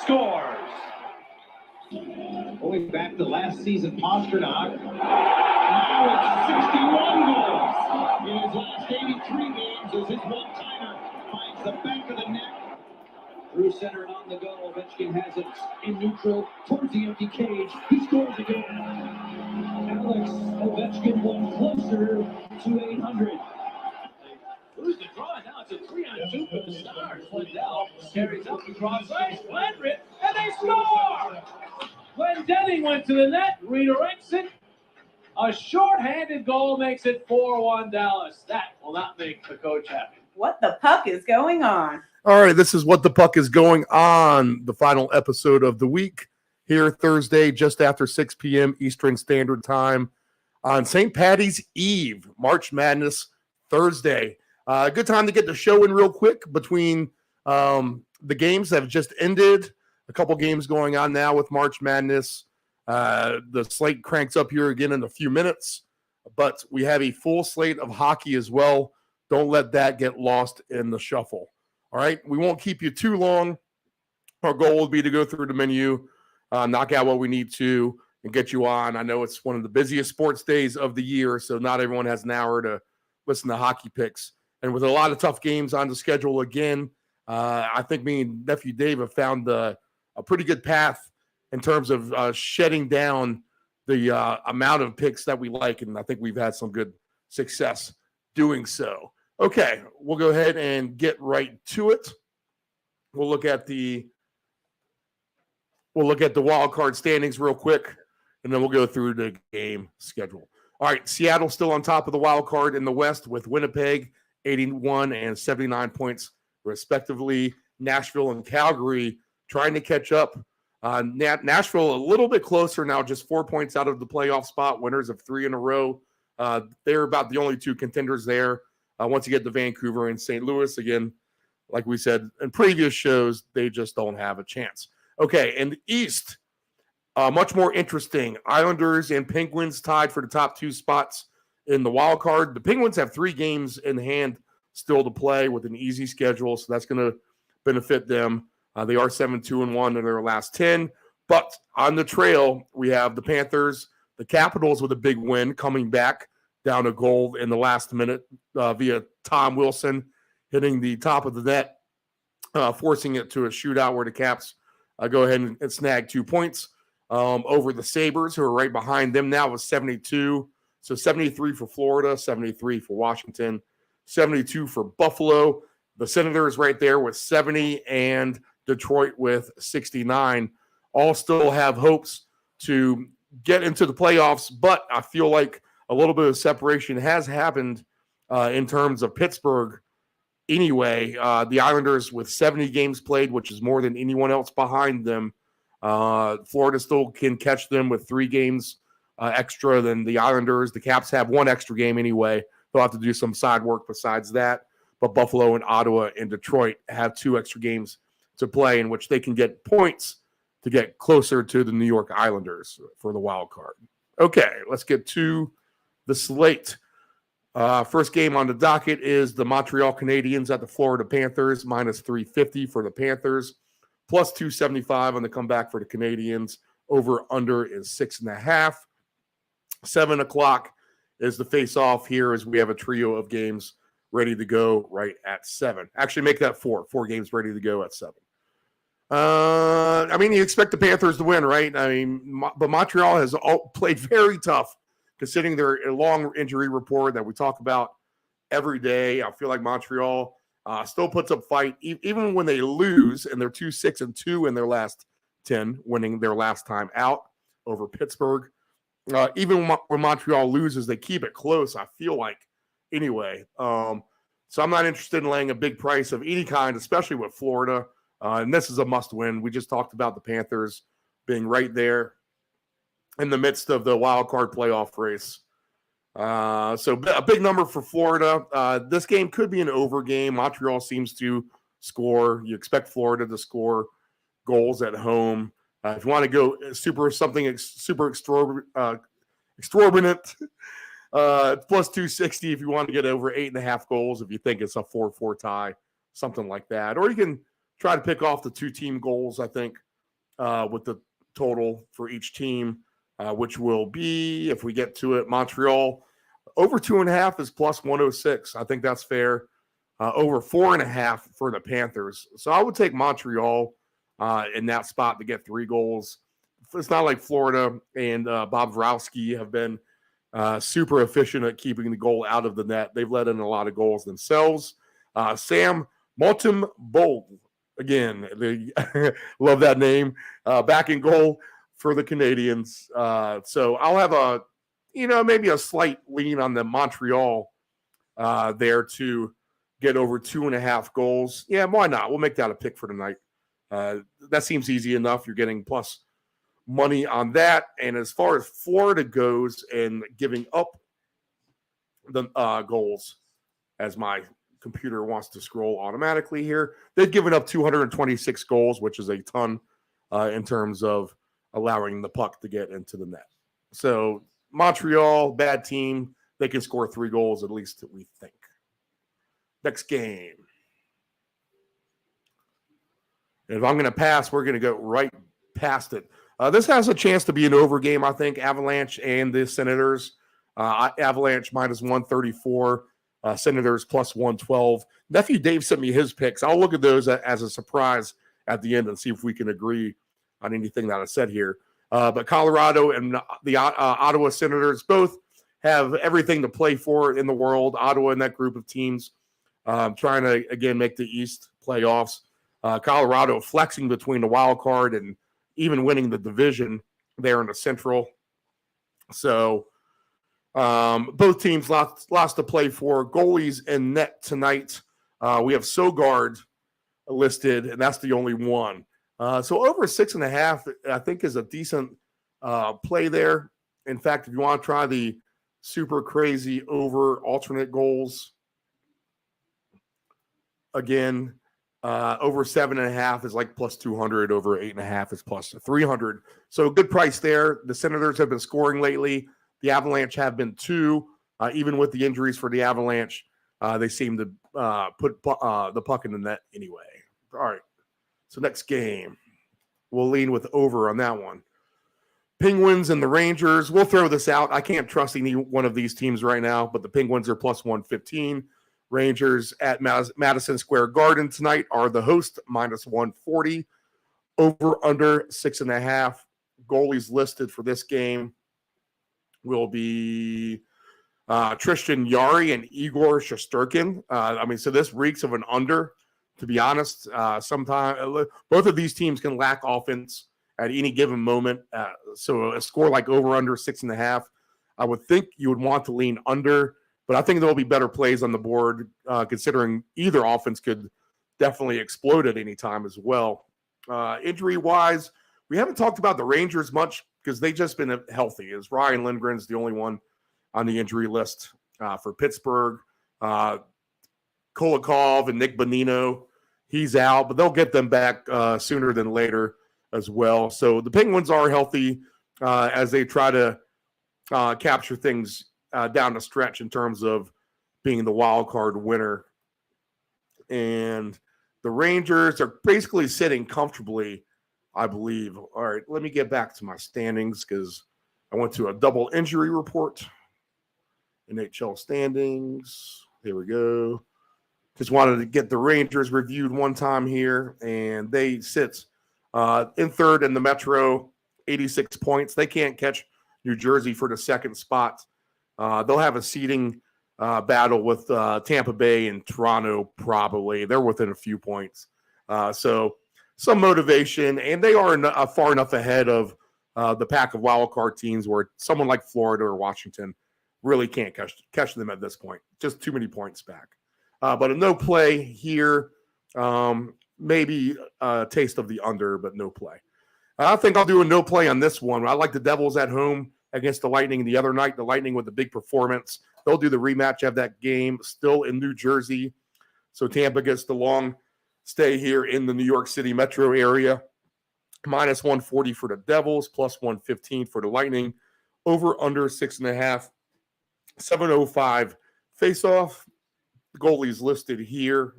scores. Going back to last season, Pasternak. Now it's 61 goals in his last 83 games as his one-timer finds the back of the net. Through center and on the go. Metzger has it in neutral towards the empty cage. He scores again. Alex Ovechkin one closer to 800. Lose the draw. Now it's a 3-on-2 for the Stars. Lindell carries up across ice. Landry, and they score! Glendening went to the net, redirects it. A short-handed goal makes it 4-1 Dallas. That will not make the coach happy. What the puck is going on? All right, this is What the Puck is Going On, the final episode of the week here Thursday, just after 6 p.m. Eastern Standard Time on St. Patty's Eve, March Madness Thursday. Good time to get the show in real quick between the games that have just ended. A couple games going on now with March Madness. The slate cranks up here again in a few minutes, but we have a full slate of hockey as well. Don't let that get lost in the shuffle. All right, we won't keep you too long. Our goal will be to go through the menu, knock out what we need to, and get you on. I know it's one of the busiest sports days of the year, so not everyone has an hour to listen to hockey picks. And with a lot of tough games on the schedule again, I think me and Nephew Dave have found a pretty good path in terms of shedding down the amount of picks that we like, and I think we've had some good success doing so. Okay, we'll go ahead and get right to it. We'll look at the wild card standings real quick, and then we'll go through the game schedule. All right, Seattle still on top of the wild card in the West with Winnipeg 81 and 79 points respectively. Nashville and Calgary trying to catch up. Nashville a little bit closer now, just 4 points out of the playoff spot, winners of 3 in a row. They're about the only two contenders there. Once you get to Vancouver and St. Louis, again, like we said in previous shows, they just don't have a chance. Okay, in the East, much more interesting. Islanders and Penguins tied for the top 2 spots in the wild card. The Penguins have 3 games in hand still to play with an easy schedule, so that's going to benefit them. They are 7-2-1 in their last 10. But on the trail, we have the Panthers, the Capitals with a big win coming back down a goal in the last minute via Tom Wilson hitting the top of the net, forcing it to a shootout where the Caps go ahead and snag 2 points over the Sabres, who are right behind them now with 72. So 73 for Florida, 73 for Washington, 72 for Buffalo. The Senators right there with 70 and Detroit with 69. All still have hopes to get into the playoffs, but I feel like a little bit of separation has happened in terms of Pittsburgh anyway. The Islanders with 70 games played, which is more than anyone else behind them. Florida still can catch them with 3 games extra than the Islanders. The Caps have 1 extra game anyway. They'll have to do some side work besides that. But Buffalo and Ottawa and Detroit have 2 extra games to play in which they can get points to get closer to the New York Islanders for the wild card. Okay, let's get to the slate. First game on the docket is the Montreal Canadiens at the Florida Panthers, minus 350 for the Panthers, plus 275 on the comeback for the Canadiens. Over-under is 6.5. 7 o'clock is the face-off here as we have a trio of games ready to go right at 7. Actually, make that 4. 4 games ready to go at 7. You expect the Panthers to win, right? But Montreal has played very tough considering their long injury report that we talk about every day. I feel like Montreal still puts up fight, even when they lose, and they're 2-6-2 in their last 10, winning their last time out over Pittsburgh. Even when Montreal loses, they keep it close, I feel like, anyway. So I'm not interested in laying a big price of any kind, especially with Florida. And this is a must-win. We just talked about the Panthers being right there in the midst of the wild card playoff race. So a big number for Florida. This game could be an over game. Montreal seems to score. You expect Florida to score goals at home. If you want to go super exorbitant, plus 260 if you want to get over 8.5 goals, if you think it's a 4-4 tie, something like that. Or you can try to pick off the 2-team goals, I think, with the total for each team, which will be, if we get to it, Montreal over 2.5 is plus 106. I think that's fair. Over 4.5 for the Panthers. So I would take Montreal in that spot to get 3 goals. It's not like Florida and Bob Vrowski have been super efficient at keeping the goal out of the net. They've let in a lot of goals themselves. Sam Montembeault, again, love that name, back in goal for the Canadians. So I'll have maybe a slight lean on the Montreal there to get over 2.5 goals. Yeah, why not? We'll make that a pick for tonight. That seems easy enough. You're getting plus money on that. And as far as Florida goes and giving up the goals, as my computer wants to scroll automatically here, they've given up 226 goals, which is a ton in terms of allowing the puck to get into the net. So Montreal, bad team. They can score 3 goals at least, we think. Next game. And if I'm going to pass, we're going to go right past it. This has a chance to be an over game, I think. Avalanche and the Senators. Avalanche minus 134. Senators plus 112. Nephew Dave sent me his picks. I'll look at those as a surprise at the end and see if we can agree on anything that I said here. But Colorado and the Ottawa Senators both have everything to play for in the world. Ottawa in that group of teams trying to, again, make the East playoffs. Colorado flexing between the wild card and even winning the division there in the Central. So both teams lots to play for. Goalies and net tonight. We have Sogard listed, and that's the only one. So over 6.5, I think, is a decent play there. In fact, if you want to try the super crazy over alternate goals, again, over 7.5 is like plus 200. Over 8.5 is plus 300. So good price there. The Senators have been scoring lately. The Avalanche have been too. Even with the injuries for the Avalanche, they seem to put the puck in the net anyway. All right. So next game, we'll lean with over on that one. Penguins and the Rangers. We'll throw this out. I can't trust any one of these teams right now, but the Penguins are plus 115. Rangers at Madison Square Garden tonight are the host, minus 140. Over under 6.5. Goalies listed for this game will be Tristan Jarry and Igor Shesterkin. So this reeks of an under, to be honest. Sometimes both of these teams can lack offense at any given moment. So a score like over under 6.5, I would think you would want to lean under, but I think there will be better plays on the board considering either offense could definitely explode at any time as well. Injury-wise, we haven't talked about the Rangers much because they've just been healthy. As Ryan Lindgren's the only one on the injury list for Pittsburgh. Kulikov and Nick Bonino, he's out, but they'll get them back sooner than later as well. So the Penguins are healthy as they try to capture things down the stretch in terms of being the wild card winner. And the Rangers are basically sitting comfortably, I believe. All right, let me get back to my standings because I went to a double injury report. NHL standings. Here we go. Just wanted to get the Rangers reviewed one time here, and they sit in third in the Metro, 86 points. They can't catch New Jersey for the second spot. They'll have a seeding battle with Tampa Bay and Toronto probably. They're within a few points. So some motivation, and they are far enough ahead of the pack of wildcard teams where someone like Florida or Washington really can't catch them at this point. Just too many points back. But a no play here, maybe a taste of the under, but no play. I think I'll do a no play on this one. I like the Devils at home against the Lightning the other night. The Lightning with a big performance. They'll do the rematch of that game still in New Jersey. So Tampa gets the long stay here in the New York City metro area. Minus 140 for the Devils, plus 115 for the Lightning. Over under 6.5. 7:05 face-off. The goalies listed here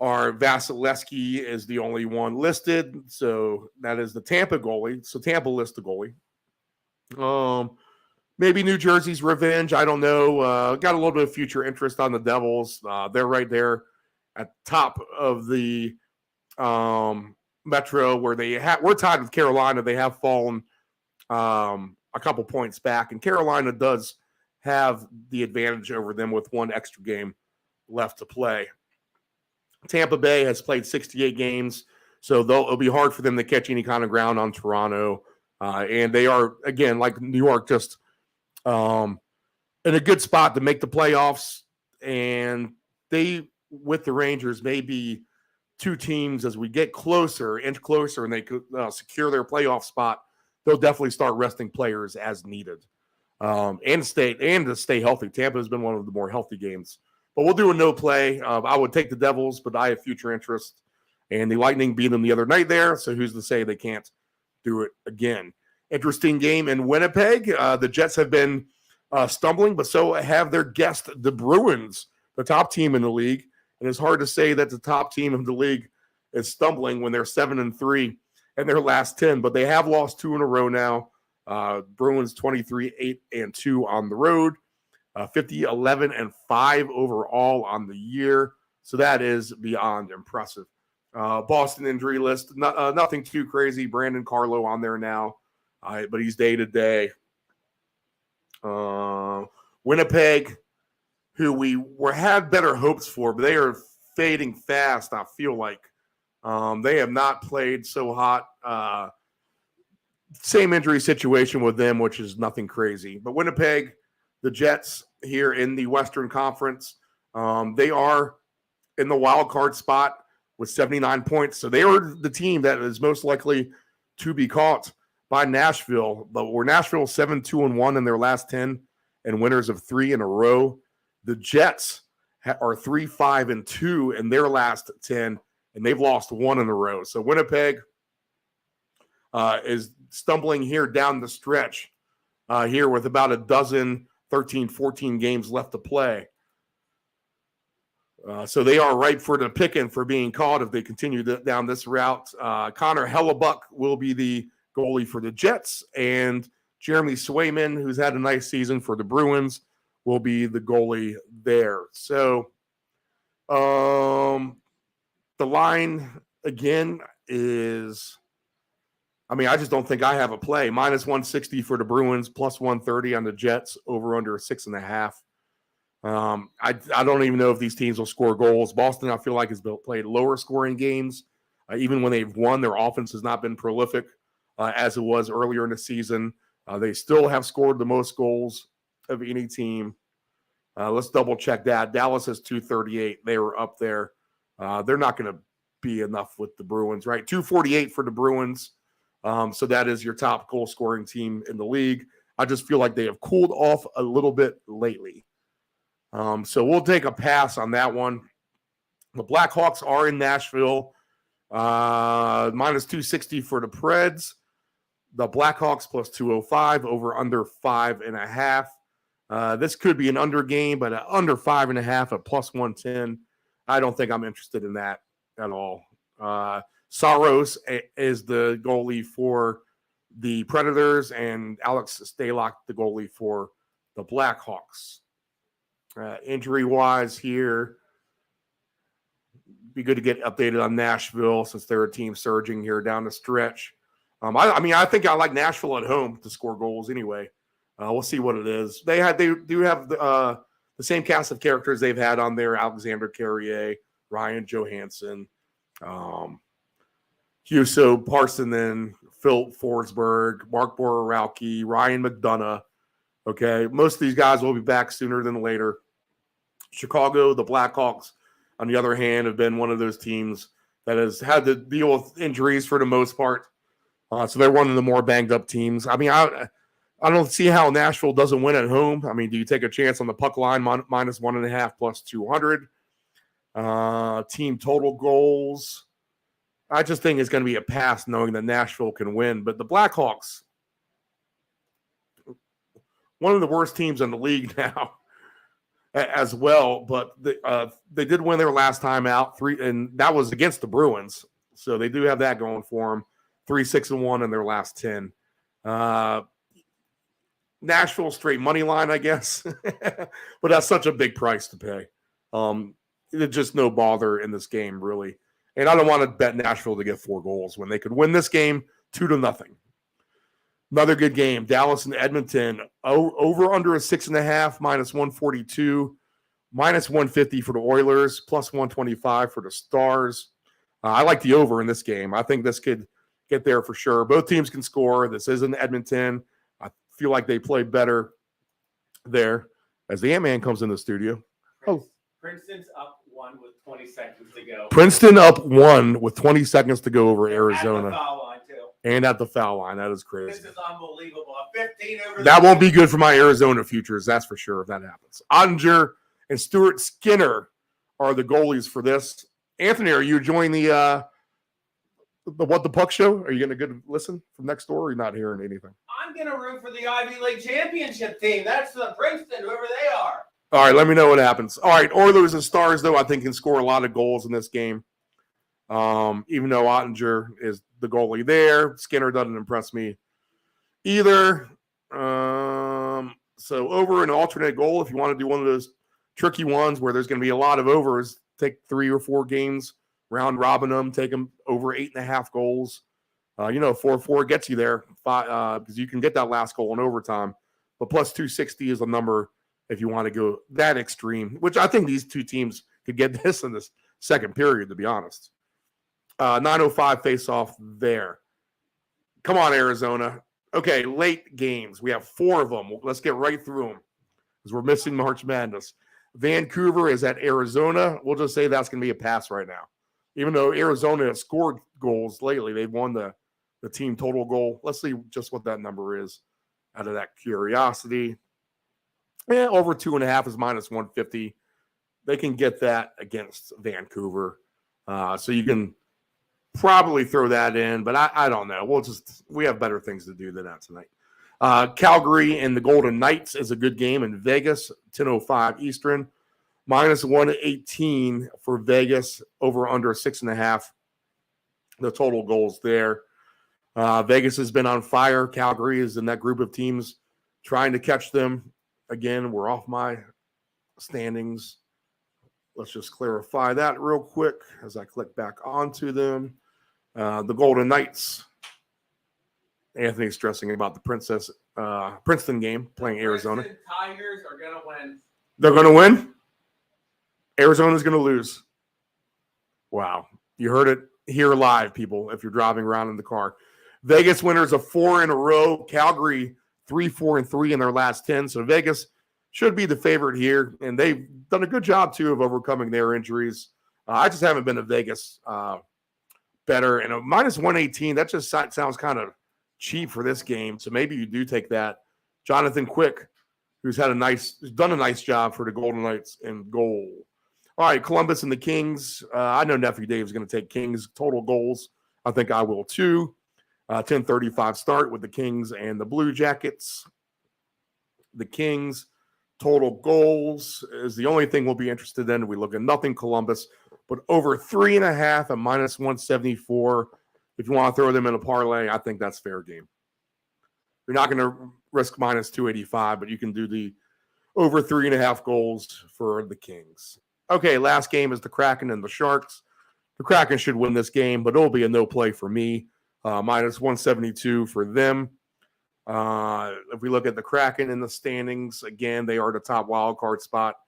Our Vasilevsky is the only one listed, so that is the Tampa goalie. So Tampa lists the goalie. Maybe New Jersey's revenge. I don't know. Got a little bit of future interest on the Devils. They're right there at top of the Metro, where we're tied with Carolina. They have fallen a couple points back, and Carolina does have the advantage over them with one extra game left to play. Tampa Bay has played 68 games, so it'll be hard for them to catch any kind of ground on Toronto. And they are, again, like New York, just in a good spot to make the playoffs. And they, with the Rangers, may be two teams as we get closer, and they could secure their playoff spot. They'll definitely start resting players as needed, and to stay healthy. Tampa has been one of the more healthy games. But we'll do a no play. I would take the Devils, but I have future interest. And the Lightning beat them the other night there, so who's to say they can't do it again? Interesting game in Winnipeg. The Jets have been stumbling, but so have their guest, the Bruins, the top team in the league. And it's hard to say that the top team of the league is stumbling when they're 7-3 in their last 10. But they have lost 2 in a row now. Bruins 23-8-2 on the road. 50-11-5 overall on the year. So that is beyond impressive. Boston injury list, nothing too crazy. Brandon Carlo on there now, but he's day to day. Winnipeg, who we had better hopes for, but they are fading fast, I feel like. They have not played so hot. Same injury situation with them, which is nothing crazy. But Winnipeg, the Jets here in the Western Conference, they are in the wild card spot with 79 points. So they are the team that is most likely to be caught by Nashville. But we're Nashville 7-2-1 in their last 10 and winners of 3 in a row. The Jets are 3-5-2 in their last 10, and they've lost 1 in a row. So Winnipeg is stumbling here down the stretch here with about a dozen 13, 14 games left to play. So they are ripe for the picking for being caught if they continue down this route. Connor Hellebuck will be the goalie for the Jets, and Jeremy Swayman, who's had a nice season for the Bruins, will be the goalie there. So the line, again, is – I mean, I just don't think I have a play. Minus 160 for the Bruins, plus 130 on the Jets, over under 6.5. I don't even know if these teams will score goals. Boston, I feel like, has played lower scoring games. Even when they've won, their offense has not been prolific as it was earlier in the season. They still have scored the most goals of any team. Let's double check that. Dallas has 238. They were up there. They're not going to be enough with the Bruins, right? 248 for the Bruins. So that is your top goal scoring team in the league. I just feel like they have cooled off a little bit lately. So we'll take a pass on that one. The Blackhawks are in Nashville. Minus 260 for the Preds. The Blackhawks plus 205, over under 5.5. This could be an under game, but under 5.5 at plus 110. I don't think I'm interested in that at all. Saros is the goalie for the Predators, and Alex Stalock the goalie for the Blackhawks. Injury-wise here, be good to get updated on Nashville since they're a team surging here down the stretch. I think I like Nashville at home to score goals anyway. We'll see what it is. They do have the same cast of characters they've had on there: Alexander Carrier, Ryan Johansson, Huso Parsonen, Phil Forsberg, Mark Borowski, Ryan McDonough. Okay, most of these guys will be back sooner than later. Chicago, the Blackhawks, on the other hand, have been one of those teams that has had to deal with injuries for the most part. So they're one of the more banged-up teams. I mean, I don't see how Nashville doesn't win at home. I mean, do you take a chance on the puck line, minus 1.5, plus 200? Team total goals. I just think it's going to be a pass knowing that Nashville can win. But the Blackhawks, one of the worst teams in the league now. as well. But they did win their last time out, and that was against the Bruins. So they do have that going for them. 3-6-1 in their last 10. Nashville straight money line, I guess. But that's such a big price to pay. There's just no bother in this game, really. And I don't want to bet Nashville to get 4 goals when they could win this game 2-0. Another good game. Dallas and Edmonton. Over under a 6.5, -142. -150 for the Oilers, +125 for the Stars. I like the over in this game. I think this could get there for sure. Both teams can score. This isn't Edmonton. I feel like they play better there. As the Ant-Man comes in the studio. Princeton's up 1 with 20 seconds to go. Princeton up 1 with 20 seconds to go over Arizona. At the foul line, too. And at the foul line. That is crazy. This is unbelievable. A 15 over. That won't be good for my Arizona futures, that's for sure, if that happens. Ottinger and Stuart Skinner are the goalies for this. Anthony, are you enjoying the What the Puck show? Are you going to listen from next door, or are you not hearing anything? I'm going to root for the Ivy League championship team. That's the Princeton, whoever they are. All right, let me know what happens. All right, Oilers and Stars, though, I think can score a lot of goals in this game. Even though Ottinger is the goalie there. Skinner doesn't impress me either. So over an alternate goal, if you want to do one of those tricky ones where there's going to be a lot of overs, take 3 or 4 games, round robin them, take them over 8.5 goals. 4-4 gets you there because you can get that last goal in overtime. But plus 260 is a number if you want to go that extreme, which I think these two teams could get this in this second period, to be honest. 9:05 face-off there. Come on, Arizona. Okay, late games. We have 4 of them. Let's get right through them because we're missing March Madness. Vancouver is at Arizona. We'll just say that's going to be a pass right now. Even though Arizona has scored goals lately, they've won the team total goal. Let's see just what that number is out of that curiosity. Yeah, over 2.5 is -150. They can get that against Vancouver. So you can probably throw that in, but I don't know. We have better things to do than that tonight. Calgary and the Golden Knights is a good game in Vegas, 10:05 Eastern. -118 for Vegas, over under 6.5. The total goals there. Vegas has been on fire. Calgary is in that group of teams trying to catch them. Again, we're off my standings. Let's just clarify that real quick as I click back onto them. The Golden Knights. Anthony's stressing about the Princeton game playing Arizona. Princeton Tigers are going to win. They're going to win? Arizona's going to lose. Wow. You heard it here live, people, if you're driving around in the car. Vegas winners of 4 in a row. Calgary 3-4-3 in their last 10. So Vegas should be the favorite here. And they've done a good job, too, of overcoming their injuries. I just haven't been to Vegas better. And a -118, that just sounds kind of cheap for this game. So maybe you do take that. Jonathan Quick, who's done a nice job for the Golden Knights in goal. All right, Columbus and the Kings. I know Nephew Dave's going to take Kings total goals. I think I will too. 10:35 start with the Kings and the Blue Jackets. The Kings total goals is the only thing we'll be interested in. We look at nothing Columbus, but over 3.5 at -174. If you want to throw them in a parlay, I think that's fair game. You're not going to risk -285, but you can do the over 3.5 goals for the Kings. Okay, last game is the Kraken and the Sharks. The Kraken should win this game, but it'll be a no play for me. -172 for them. If we look at the Kraken in the standings, again, they are the top wild card spot,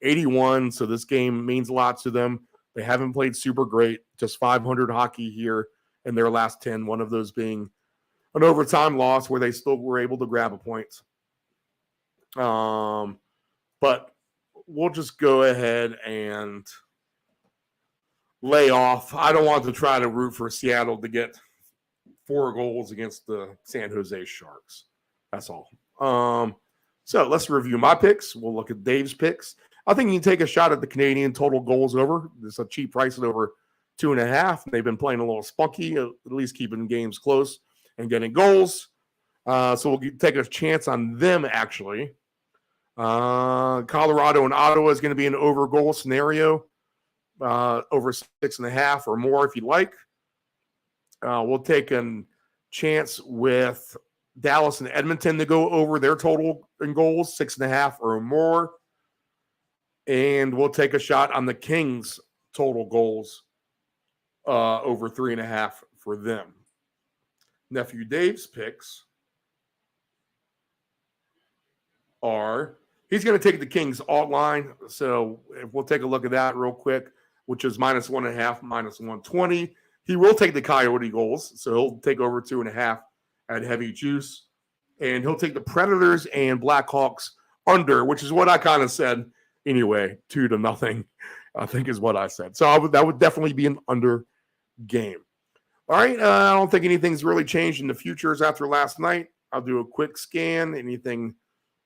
81. So this game means a lot to them. They haven't played super great, just 500 hockey here in their last 10, one of those being an overtime loss where they still were able to grab a point. But we'll just go ahead and lay off. I don't want to try to root for Seattle to get 4 goals against the San Jose Sharks. That's all. So let's review my picks. We'll look at Dave's picks. I think you can take a shot at the Canadian total goals over. It's a cheap price at over 2.5. They've been playing a little spunky, at least keeping games close and getting goals. So we'll take a chance on them, actually. Colorado and Ottawa is going to be an over goal scenario, over 6.5 or more if you like. We'll take a chance with Dallas and Edmonton to go over their total in goals, 6.5 or more. And we'll take a shot on the Kings total goals over 3.5 for them. Nephew Dave's picks are, he's going to take the Kings alt line. So if we'll take a look at that real quick, which is -1.5, -120. He will take the Coyote goals. So he'll take over 2.5 at heavy juice. And he'll take the Predators and Blackhawks under, which is what I kind of said anyway, 2-0, I think is what I said. So that would definitely be an under game. All right, I don't think anything's really changed in the futures after last night. I'll do a quick scan. Anything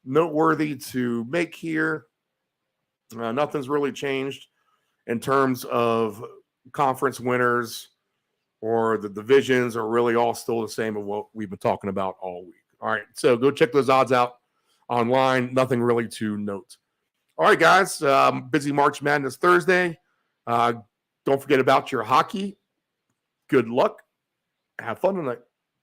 noteworthy to make here? Nothing's really changed in terms of conference winners or the divisions are really all still the same of what we've been talking about all week. All right, so go check those odds out online. Nothing really to note. All right, guys, busy March Madness Thursday. Don't forget about your hockey. Good luck. Have fun tonight.